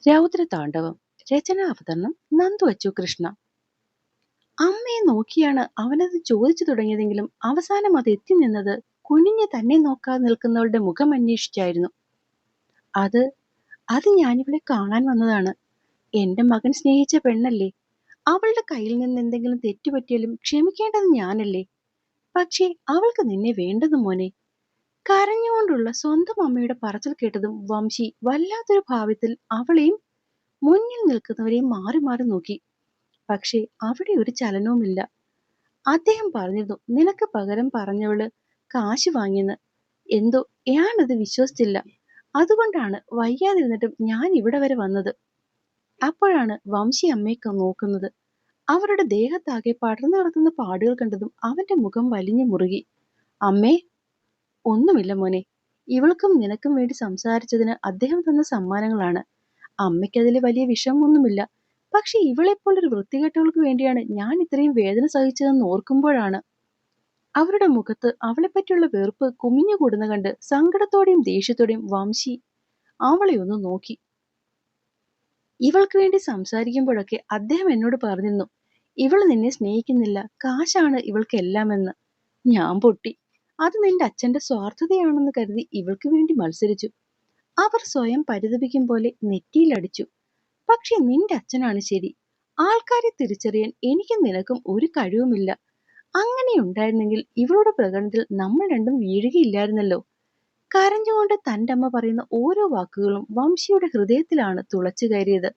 രൗദ്രതാണ്ഡവം. രചന അവതരണം നന്ദു അച്ചു കൃഷ്ണ. അമ്മയെ നോക്കിയാണ് അവനത് ചോദിച്ചു തുടങ്ങിയതെങ്കിലും അവസാനം അത് എത്തി നിന്നത് കുനിഞ്ഞ് തന്നെ നോക്കാതെ നിൽക്കുന്നവളുടെ മുഖം അന്വേഷിച്ചായിരുന്നു. അത് അത് ഞാനിവളെ കാണാൻ വന്നതാണ്. എന്റെ മകൻ സ്നേഹിച്ച പെണ്ണല്ലേ. അവളുടെ കയ്യിൽ നിന്ന് എന്തെങ്കിലും തെറ്റുപറ്റിയാലും ക്ഷമിക്കേണ്ടത് ഞാനല്ലേ. പക്ഷേ അവൾക്ക് നിന്നെ വേണ്ടത് മോനെ. കരഞ്ഞുകൊണ്ടുള്ള സ്വന്തം അമ്മയുടെ പറച്ചിൽ കേട്ടതും വംശി വല്ലാത്തൊരു ഭാവത്തിൽ അവളെയും മുന്നിൽ നിൽക്കുന്നവരെയും മാറി മാറി നോക്കി. പക്ഷേ അവിടെ ഒരു ചലനവുമില്ല. അദ്ദേഹം പറഞ്ഞിരുന്നു, നിനക്ക് പകരം പറഞ്ഞവള് കാശ് വാങ്ങിയെന്ന്. എന്തോ ഞാനത് വിശ്വസിച്ചില്ല. അതുകൊണ്ടാണ് വയ്യാതിരുന്നിട്ടും ഞാൻ ഇവിടെ വരെ വന്നത്. അപ്പോഴാണ് വംശി അമ്മയെ നോക്കുന്നത്. അവരുടെ ദേഹത്താകെ പടർന്നു കിടക്കുന്ന പാടുകൾ കണ്ടതും അവന്റെ മുഖം വലിഞ്ഞു മുറുകി. അമ്മേ, ഒന്നുമില്ല മോനെ. ഇവൾക്കും നിനക്കും വേണ്ടി സംസാരിച്ചതിന് അദ്ദേഹം തന്ന സമ്മാനങ്ങളാണ്. അമ്മയ്ക്കതിൽ വലിയ വിഷമമൊന്നുമില്ല. പക്ഷെ ഇവളെപ്പോലൊരു വൃത്തികെട്ടവൾക്ക് വേണ്ടിയാണ് ഞാൻ ഇത്രയും വേദന സഹിച്ചതെന്ന് ഓർക്കുമ്പോഴാണ്. അവരുടെ മുഖത്ത് അവളെപ്പറ്റിയുള്ള വെറുപ്പ് കുമിഞ്ഞുകൂടുന്ന കണ്ട് സങ്കടത്തോടെയും ദേഷ്യത്തോടെയും വംശി അവളെ ഒന്ന് നോക്കി. ഇവൾക്ക് വേണ്ടി സംസാരിക്കുമ്പോഴൊക്കെ അദ്ദേഹം എന്നോട് പറഞ്ഞിരുന്നു, ഇവള് നിന്നെ സ്നേഹിക്കുന്നില്ല, കാശാണ് ഇവൾക്ക് എല്ലാമെന്ന്. ഞാൻ പൊട്ടി. അത് നിന്റെ അച്ഛന്റെ സ്വാർത്ഥതയാണെന്ന് കരുതി ഇവൾക്ക് വേണ്ടി മത്സരിച്ചു. അവർ സ്വയം പരിതപിക്കും പോലെ നെറ്റിയിലടിച്ചു. പക്ഷെ നിന്റെ അച്ഛനാണ് ശരി. ആൾക്കാരെ തിരിച്ചറിയാൻ എനിക്കും നിനക്കും ഒരു കഴിവുമില്ല. അങ്ങനെയുണ്ടായിരുന്നെങ്കിൽ ഇവളുടെ പ്രകടനത്തിൽ നമ്മൾ രണ്ടും വീഴുകയില്ലായിരുന്നല്ലോ. കരഞ്ഞുകൊണ്ട് തന്റെ അമ്മ പറയുന്ന ഓരോ വാക്കുകളും വംശിയുടെ ഹൃദയത്തിലാണ് തുളച്ചു കയറിയത്.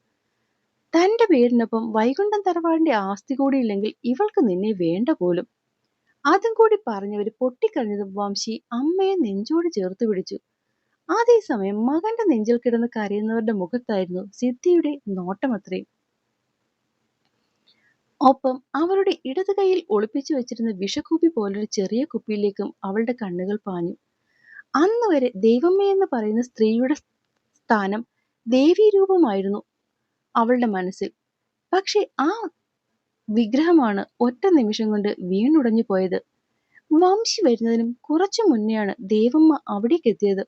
തന്റെ പേരിനൊപ്പം വൈകുണ്ഠം തറവാടിന്റെ ആസ്തി കൂടിയില്ലെങ്കിൽ ഇവൾക്ക് നിന്നെ വേണ്ട പോലും. അതും കൂടി പറഞ്ഞവര് പൊട്ടിക്കരഞ്ഞതും വംശി അമ്മയെ നെഞ്ചോട് ചേർത്ത് പിടിച്ചു. അതേസമയം മകന്റെ നെഞ്ചിൽ കിടന്ന് കരയുന്നവരുടെ മുഖത്തായിരുന്നു സിദ്ധിയുടെ നോട്ടമത്രയും. ഒപ്പം അവരുടെ ഇടത് കൈയിൽ ഒളിപ്പിച്ചു വെച്ചിരുന്ന വിഷക്കുപ്പി പോലൊരു ചെറിയ കുപ്പിയിലേക്കും അവളുടെ കണ്ണുകൾ പാഞ്ഞു. അന്ന് വരെ ദൈവമ്മയെന്ന് പറയുന്ന സ്ത്രീയുടെ സ്ഥാനം ദേവീരൂപമായിരുന്നു അവളുടെ മനസ്സിൽ. പക്ഷെ ആ വിഗ്രഹമാണ് ഒറ്റ നിമിഷം കൊണ്ട് വീണുടഞ്ഞു പോയത്. വംശി വരുന്നതിനും കുറച്ചു മുന്നെയാണ് ദേവമ്മ അവിടേക്ക് എത്തിയത്.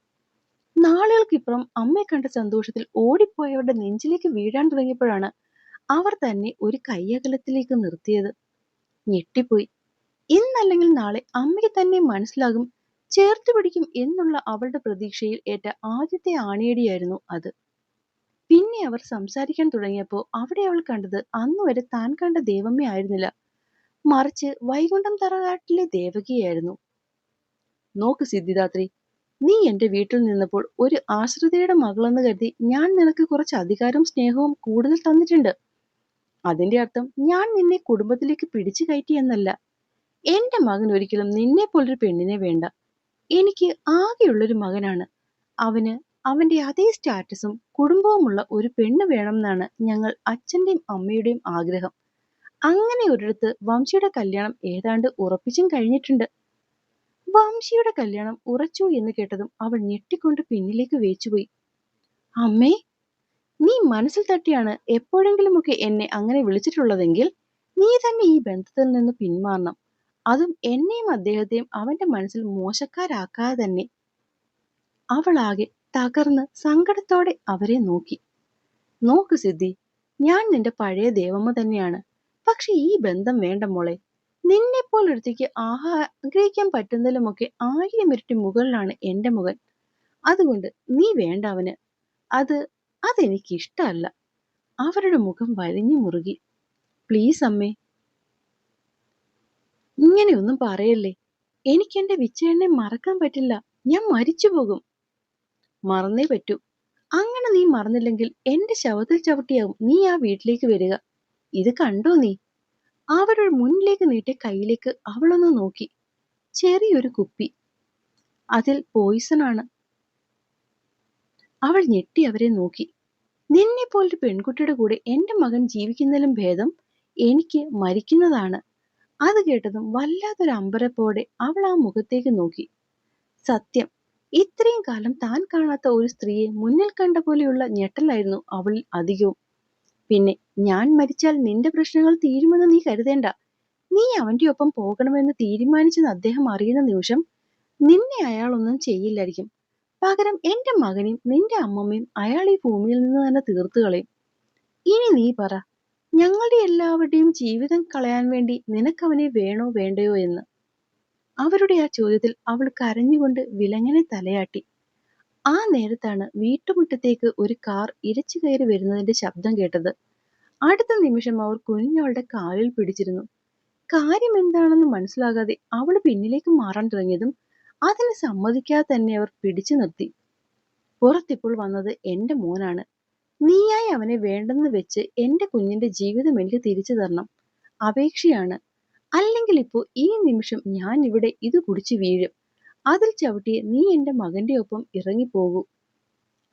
നാളുകൾക്കിപ്പുറം അമ്മയെ കണ്ട സന്തോഷത്തിൽ ഓടിപ്പോയവരുടെ നെഞ്ചിലേക്ക് വീഴാൻ തുടങ്ങിയപ്പോഴാണ് അവർ തന്നെ ഒരു കയ്യകലത്തിലേക്ക് നിർത്തിയത്. ഞെട്ടിപ്പോയി. ഇന്നല്ലെങ്കിൽ നാളെ അമ്മയ്ക്ക് തന്നെ മനസ്സിലാകും, ചേർത്ത് പിടിക്കും എന്നുള്ള അവളുടെ പ്രതീക്ഷയിൽ ഏറ്റ ആദ്യത്തെ ആണിയടിയായിരുന്നു അത്. പിന്നെ അവർ സംസാരിക്കാൻ തുടങ്ങിയപ്പോൾ അവിടെ അവൾ കണ്ടത് അന്നുവരെ താൻ കണ്ട ദേവമ്മയായിരുന്നില്ല, മറിച്ച് വൈകുണ്ഠം തറവാട്ടിലെ ദേവകിയായിരുന്നു. നോക്ക് സിദ്ധിദാത്രി, നീ എന്റെ വീട്ടിൽ നിന്നപ്പോൾ ഒരു ആശ്രിതയുടെ മകളെന്ന് കരുതി ഞാൻ നിനക്ക് കുറച്ച് അധികാരവും സ്നേഹവും കൂടുതൽ തന്നിട്ടുണ്ട്. അതിന്റെ അർത്ഥം ഞാൻ നിന്നെ കുടുംബത്തിലേക്ക് പിടിച്ചു കയറ്റി എന്നല്ല. എന്റെ മകൻ ഒരിക്കലും നിന്നെ പോലൊരു പെണ്ണിനെ വേണ്ട. എനിക്ക് ആകെയുള്ളൊരു മകനാണ്. അവന് അവന്റെ അതേ സ്റ്റാറ്റസും കുടുംബവുമുള്ള ഒരു പെണ്ണ് വേണമെന്നാണ് ഞങ്ങൾ അച്ഛന്റെയും അമ്മയുടെയും ആഗ്രഹം. അങ്ങനെ ഒരിടത്ത് വംശിയുടെ കല്യാണം ഏതാണ്ട് ഉറപ്പിച്ചും കഴിഞ്ഞിട്ടുണ്ട്. വംശിയുടെ കല്യാണം ഉറച്ചു എന്ന് കേട്ടതും അവൾ ഞെട്ടിക്കൊണ്ട് പിന്നിലേക്ക് വേച്ചുപോയി. അമ്മേ, നീ മനസ്സിൽ തട്ടിയാണ് എപ്പോഴെങ്കിലുമൊക്കെ എന്നെ അങ്ങനെ വിളിച്ചിട്ടുള്ളതെങ്കിൽ നീ തന്നെ ഈ ബന്ധത്തിൽ നിന്ന് പിന്മാറണം. അതും എന്നെയും അദ്ദേഹത്തെയും അവന്റെ മനസ്സിൽ മോശക്കാരാക്കാതെ തന്നെ. അവളാകെ തകർന്ന് സങ്കടത്തോടെ അവരെ നോക്കി. നോക്ക് സിദ്ധി, ഞാൻ നിന്റെ പഴയ ദേവമ്മ തന്നെയാണ്. പക്ഷെ ഈ ബന്ധം വേണ്ട മോളെ. നിന്നെപ്പോലൊരുത്തിക്ക് ആഗ്രഹിക്കാൻ പറ്റുന്നതിലുമൊക്കെ 1000 ഇരട്ടി മുകളിലാണ് എന്റെ മകൻ. അതുകൊണ്ട് നീ വേണ്ട അവന്. അതെനിക്കിഷ്ടമല്ല. അവരുടെ മുഖം വലിഞ്ഞു മുറുകി. പ്ലീസ് അമ്മേ, ഇങ്ങനെയൊന്നും പറയല്ലേ. എനിക്കെന്റെ വിച്ചേട്ടനെ മറക്കാൻ പറ്റില്ല. ഞാൻ മരിച്ചു പോകും. മറന്നേ പറ്റൂ. അങ്ങനെ നീ മറന്നില്ലെങ്കിൽ എന്റെ ശവത്തിൽ ചവിട്ടിയാവും നീ ആ വീട്ടിലേക്ക് വരിക. ഇത് കണ്ടോ നീ? അവരുടെ മുന്നിലേക്ക് നീട്ടിയ കൈയിലേക്ക് അവളൊന്ന് നോക്കി. ചെറിയൊരു കുപ്പി. അതിൽ പോയിസൺ ആണ്. അവൾ ഞെട്ടി അവരെ നോക്കി. നിന്നെ പോലൊരു പെൺകുട്ടിയുടെ കൂടെ എന്റെ മകൻ ജീവിക്കുന്നതിലും ഭേദം എനിക്ക് മരിക്കുന്നതാണ്. അത് കേട്ടതും വല്ലാത്തൊരു അമ്പരപ്പോടെ അവൾ ആ മുഖത്തേക്ക് നോക്കി. സത്യം, ഇത്രയും കാലം താൻ കാണാത്ത ഒരു സ്ത്രീയെ മുന്നിൽ കണ്ട പോലെയുള്ള ഞെട്ടലായിരുന്നു അവളിൽ അധികവും. പിന്നെ ഞാൻ മരിച്ചാൽ നിന്റെ പ്രശ്നങ്ങൾ തീരുമെന്ന് നീ കരുതേണ്ട. നീ അവന്റെ ഒപ്പം പോകണമെന്ന് തീരുമാനിച്ചെന്ന് അദ്ദേഹം അറിയുന്ന നിമിഷം നിന്നെ അയാളൊന്നും ചെയ്യില്ലായിരിക്കും. പകരം എന്റെ മകനെയും നിന്റെ അമ്മമ്മയും അയാൾ ഈ ഭൂമിയിൽ നിന്ന് തന്നെ തീർത്തു കളയും. ഇനി നീ പറ, ഞങ്ങളുടെ എല്ലാവരുടെയും ജീവിതം കളയാൻ വേണ്ടി നിനക്കവനെ വേണോ വേണ്ടയോ എന്ന്. അവരുടെ ആ ചോദ്യത്തിൽ അവൾ കരഞ്ഞുകൊണ്ട് വിലങ്ങനെ തലയാട്ടി. ആ നേരത്താണ് വീട്ടുമുറ്റത്തേക്ക് ഒരു കാർ ഇരച്ചു കയറി വരുന്നതിന്റെ ശബ്ദം കേട്ടത്. അടുത്ത നിമിഷം അവർ കുഞ്ഞവളുടെ കാലിൽ പിടിച്ചിരുന്നു. കാര്യം എന്താണെന്ന് മനസ്സിലാകാതെ അവൾ പിന്നിലേക്ക് മാറാൻ തുടങ്ങിയതും അതിന് സമ്മതിക്കാതെ തന്നെ അവർ പിടിച്ചു നിർത്തി. പുറത്തിപ്പോൾ വന്നത് എന്റെ മോനാണ്. നീയായി അവനെ വേണ്ടെന്ന് വെച്ച് എന്റെ കുഞ്ഞിന്റെ ജീവിതം എനിക്ക് തിരിച്ചു തരണം. അപേക്ഷയാണ്. അല്ലെങ്കിൽ ഇപ്പോ ഈ നിമിഷം ഞാൻ ഇവിടെ ഇത് കുടിച്ചു വീഴും. അതിൽ ചവിട്ടി നീ എന്റെ മകന്റെ ഒപ്പം ഇറങ്ങിപ്പോകൂ.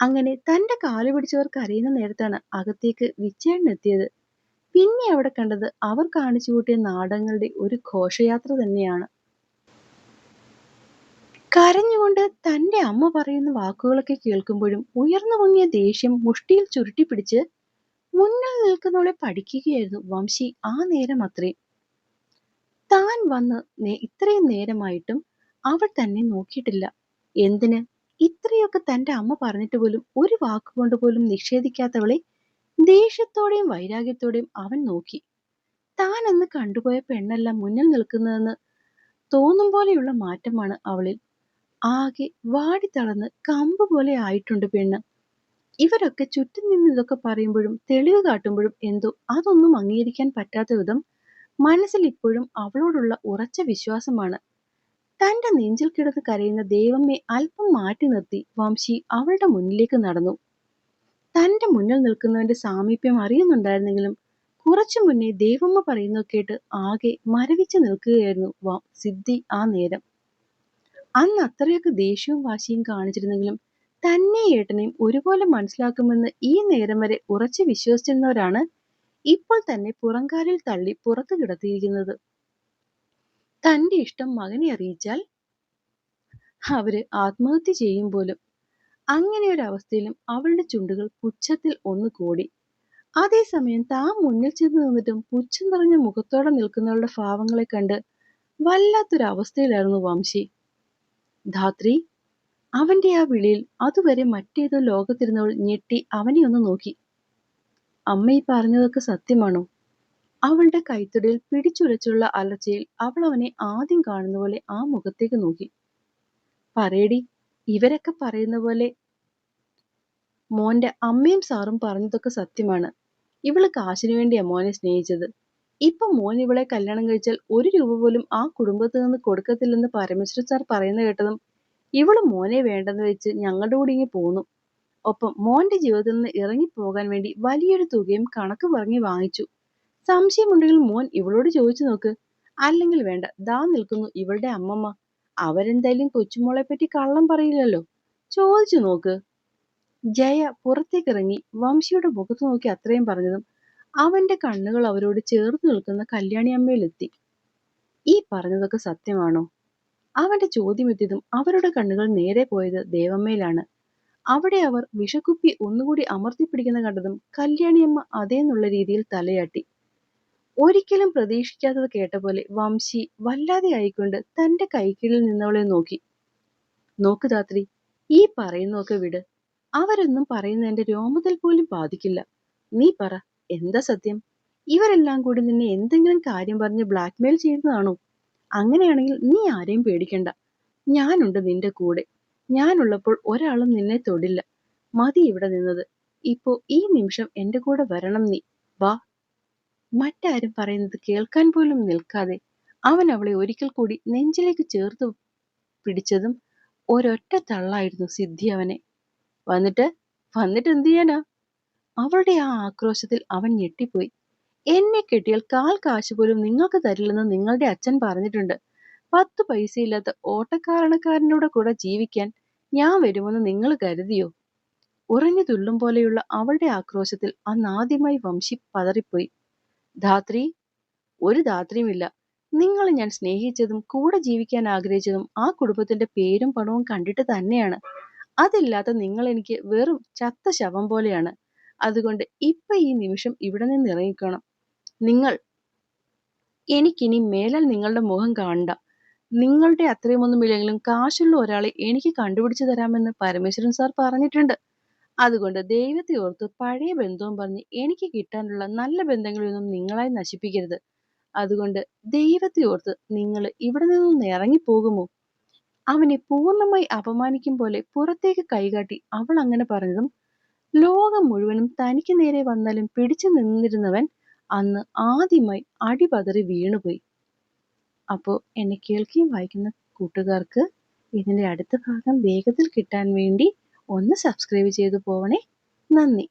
അങ്ങനെ തന്റെ കാല് പിടിച്ചവർ കരയുന്ന നേരത്താണ് അകത്തേക്ക് വിച്ചേട്ടൻ എത്തിയത്. പിന്നെ അവിടെ കണ്ടത് അവർ കാണിച്ചു കൂട്ടിയ നാടകങ്ങളുടെ ഒരു ഘോഷയാത്ര തന്നെയാണ്. കരഞ്ഞുകൊണ്ട് തന്റെ അമ്മ പറയുന്ന വാക്കുകളൊക്കെ കേൾക്കുമ്പോഴും ഉയർന്നു പൊങ്ങിയ ദേഷ്യം മുഷ്ടിയിൽ ചുരുട്ടിപ്പിടിച്ച് മുന്നിൽ നിൽക്കുന്നവളെ പഠിക്കുകയായിരുന്നു വംശി ആ നേരം അത്രയും. താൻ വന്ന് ഇത്രയും നേരമായിട്ടും അവൾ തന്നെ നോക്കിയിട്ടില്ല. എന്തിന്? ഇത്രയൊക്കെ തന്റെ അമ്മ പറഞ്ഞിട്ട് പോലും ഒരു വാക്കുകൊണ്ട് പോലും നിഷേധിക്കാത്തവളെ ദേഷ്യത്തോടെയും വൈരാഗ്യത്തോടെയും അവൻ നോക്കി. താൻ അന്ന് കണ്ടുപോയ പെണ്ണല്ല മുന്നിൽ നിൽക്കുന്നതെന്ന് തോന്നും പോലെയുള്ള മാറ്റമാണ് അവളിൽ. ആകെ വാടിത്തളർന്ന് കമ്പ് പോലെ ആയിട്ടുണ്ട് പെണ്ണ്. ഇവരൊക്കെ ചുറ്റും നിന്ന് ഇതൊക്കെ പറയുമ്പോഴും തെളിവ് കാട്ടുമ്പോഴും എന്തോ അതൊന്നും അംഗീകരിക്കാൻ പറ്റാത്ത വിധം മനസ്സിൽ ഇപ്പോഴും അവളോടുള്ള ഉറച്ച വിശ്വാസമാണ്. തന്റെ നെഞ്ചിൽ കിടന്ന് കരയുന്ന ദേവമ്മയെ അല്പം മാറ്റി നിർത്തി വംശി അവളുടെ മുന്നിലേക്ക് നടന്നു. തന്റെ മുന്നിൽ നിൽക്കുന്നവന്റെ സാമീപ്യം അറിയുന്നുണ്ടായിരുന്നെങ്കിലും കുറച്ചു മുന്നേ ദേവമ്മ പറയുന്നത് കേട്ട് ആകെ മരവിച്ച് നിൽക്കുകയായിരുന്നു സിദ്ധി ആ നേരം. അന്ന് അത്രയൊക്കെ ദേഷ്യവും വാശിയും കാണിച്ചിരുന്നെങ്കിലും തന്നെ ഏട്ടനെയും ഒരുപോലെ മനസ്സിലാക്കുമെന്ന് ഈ നേരം വരെ ഉറച്ചു വിശ്വസിച്ചിരുന്നവരാണ് ഇപ്പോൾ തന്നെ പുറംകാലിൽ തള്ളി പുറത്തു കിടത്തിയിരിക്കുന്നത്. തന്റെ ഇഷ്ടം മകനെ അറിയിച്ചാൽ അവര് ആത്മഹത്യ ചെയ്യും പോലും. അങ്ങനെ ഒരു അവസ്ഥയിലും അവളുടെ ചുണ്ടുകൾ പുച്ഛത്തിൽ ഒന്ന് കൂടി. അതേസമയം താൻ മുന്നിൽ ചെന്ന് നിന്നിട്ടും പുച്ഛം നിറഞ്ഞ മുഖത്തോടെ നിൽക്കുന്നവളുടെ ഭാവങ്ങളെ കണ്ട് വല്ലാത്തൊരവസ്ഥയിലായിരുന്നു വംശി. ധാത്രി, അവന്റെ ആ വിളിയിൽ അതുവരെ മറ്റേതോ ലോകത്തിരുന്നവൾ ഞെട്ടി അവനെ ഒന്ന് നോക്കി. അമ്മ ഈ പറഞ്ഞതൊക്കെ സത്യമാണോ? അവളുടെ കൈത്തൊടിയിൽ പിടിച്ചുലച്ചുള്ള അലർച്ചയിൽ അവൾ അവനെ ആദ്യം കാണുന്ന പോലെ ആ മുഖത്തേക്ക് നോക്കി. പറയടി, ഇവരൊക്കെ പറയുന്ന പോലെ മോന്റെ അമ്മയും സാറും പറഞ്ഞതൊക്കെ സത്യമാണ്. ഇവള് കാശിനു വേണ്ടിയാ മോനെ സ്നേഹിച്ചത്. ഇപ്പൊ മോൻ ഇവളെ കല്യാണം കഴിച്ചാൽ 1 രൂപ പോലും ആ കുടുംബത്തിൽ നിന്ന് കൊടുക്കത്തില്ലെന്ന് പരമേശ്വരൻ സാർ പറയുന്ന കേട്ടതും ഇവള് മോനെ വേണ്ടെന്ന് വെച്ച് ഞങ്ങളുടെ കൂടെ ഇങ്ങ് പോന്നു. ഒപ്പം മോന്റെ ജീവിതത്തിൽ നിന്ന് ഇറങ്ങിപ്പോകാൻ വേണ്ടി വലിയൊരു തുകയും കണക്ക് പറഞ്ഞ് വാങ്ങിച്ചു. സംശയമുണ്ടെങ്കിൽ മോൻ ഇവളോട് ചോദിച്ചു നോക്ക്. അല്ലെങ്കിൽ വേണ്ട, ദാ നിൽക്കുന്നു ഇവളുടെ അമ്മമ്മ. അവരെന്തായാലും കൊച്ചുമോളെ പറ്റി കള്ളം പറയില്ലല്ലോ. ചോദിച്ചു നോക്ക്. ജയ പുറത്തേക്കിറങ്ങി വംശിയുടെ മുഖത്ത് നോക്കി അത്രയും പറഞ്ഞതും അവന്റെ കണ്ണുകൾ അവരോട് ചേർന്ന് നിൽക്കുന്ന കല്യാണിയമ്മയിലെത്തി. ഈ പറഞ്ഞതൊക്കെ സത്യമാണോ? അവന്റെ ചോദ്യമെത്തിയതും അവരുടെ കണ്ണുകൾ നേരെ പോയത് ദേവമ്മയിലാണ്. അവിടെ അവർ വിഷക്കുപ്പി ഒന്നുകൂടി അമർത്തിപ്പിടിക്കുന്ന കണ്ടതും കല്യാണിയമ്മ അതേന്നുള്ള രീതിയിൽ തലയാട്ടി. ഒരിക്കലും പ്രതീക്ഷിക്കാത്തത് കേട്ട പോലെ വംശി വല്ലാതെ ആയിക്കൊണ്ട് തന്റെ കൈക്കീഴിൽ നിന്നവളെ നോക്കി. നോക്ക് ധാത്രി, ഈ പറയുന്നതൊക്കെ വിട്. അവരൊന്നും പറയുന്നതിന്റെ രോമത്തിൽ പോലും ബാധിക്കില്ല. നീ പറ, എന്താ സത്യം? ഇവരെല്ലാം കൂടി നിന്നെ എന്തെങ്കിലും കാര്യം പറഞ്ഞ് ബ്ലാക്ക്മെയിൽ ചെയ്യുന്നതാണോ? അങ്ങനെയാണെങ്കിൽ നീ ആരെയും പേടിക്കണ്ട. ഞാനുണ്ട് നിന്റെ കൂടെ. ഞാനുള്ളപ്പോൾ ഒരാളും നിന്നെ തൊടില്ല. മതി ഇവിടെ നിന്നത്. ഇപ്പോ ഈ നിമിഷം എന്റെ കൂടെ വരണം നീ. വാ. മറ്റാരും പറയുന്നത് കേൾക്കാൻ പോലും നിൽക്കാതെ അവൻ അവളെ ഒരിക്കൽ കൂടി നെഞ്ചിലേക്ക് ചേർത്ത് പിടിച്ചതും ഒരൊറ്റ തള്ളായിരുന്നു സിദ്ധി അവനെ. വന്നിട്ട് എന്ത് ചെയ്യാനാ? അവളുടെ ആ ആക്രോശത്തിൽ അവൻ ഞെട്ടിപ്പോയി. എന്നെ കെട്ടിയാൽ കാൽ കാശ് പോലും നിങ്ങൾക്ക് തരില്ലെന്ന് നിങ്ങളുടെ അച്ഛൻ പറഞ്ഞിട്ടുണ്ട്. 10 പൈസയില്ലാത്ത ഓട്ടക്കാരണക്കാരൻ്റെ കൂടെ ജീവിക്കാൻ ഞാൻ വരുമെന്ന് നിങ്ങൾ കരുതിയോ? ഉറഞ്ഞു തുള്ളും പോലെയുള്ള അവളുടെ ആക്രോശത്തിൽ അന്നാദ്യമായി വംശി പതറിപ്പോയി. ധാത്രി, ഒരു ധാത്രിയുമില്ല. നിങ്ങളെ ഞാൻ സ്നേഹിച്ചതും കൂടെ ജീവിക്കാൻ ആഗ്രഹിച്ചതും ആ കുടുംബത്തിന്റെ പേരും പണവും കണ്ടിട്ട് തന്നെയാണ്. അതില്ലാത്ത നിങ്ങൾ എനിക്ക് വെറും ചത്ത ശവം പോലെയാണ്. അതുകൊണ്ട് ഇപ്പൊ ഈ നിമിഷം ഇവിടെ നിന്ന് ഇറങ്ങിക്കണം. നിങ്ങൾ എനിക്കിനി മേലാൽ നിങ്ങളുടെ മുഖം കാണണ്ട. നിങ്ങളുടെ അത്രയുമൊന്നും ഇല്ലെങ്കിലും കാശുള്ള ഒരാളെ എനിക്ക് കണ്ടുപിടിച്ചു തരാമെന്ന് പരമേശ്വരൻ സാർ പറഞ്ഞിട്ടുണ്ട്. അതുകൊണ്ട് ദൈവത്തെ ഓർത്ത് പഴയ ബന്ധവും പറഞ്ഞ് എനിക്ക് കിട്ടാനുള്ള നല്ല ബന്ധങ്ങളൊന്നും നിങ്ങളായി നശിപ്പിക്കരുത്. അതുകൊണ്ട് ദൈവത്തെ ഓർത്ത് നിങ്ങൾ ഇവിടെ നിന്നൊന്ന് ഇറങ്ങിപ്പോകുമോ? അവനെ പൂർണ്ണമായി അപമാനിക്കും പോലെ പുറത്തേക്ക് കൈകാട്ടി അവൾ അങ്ങനെ പറഞ്ഞതും ലോകം മുഴുവനും തനിക്ക് നേരെ വന്നാലും പിടിച്ചു നിന്നിരുന്നവൻ അന്ന് ആദ്യമായി അടിപതറി വീണുപോയി. അപ്പോൾ എന്നെ കേൾക്കുകയും വായിക്കുന്ന കൂട്ടുകാർക്ക് ഇതിന്റെ അടുത്ത ഭാഗം വേഗത്തിൽ കിട്ടാൻ വേണ്ടി ഒന്ന് സബ്സ്ക്രൈബ് ചെയ്തു പോവണേ. നന്ദി.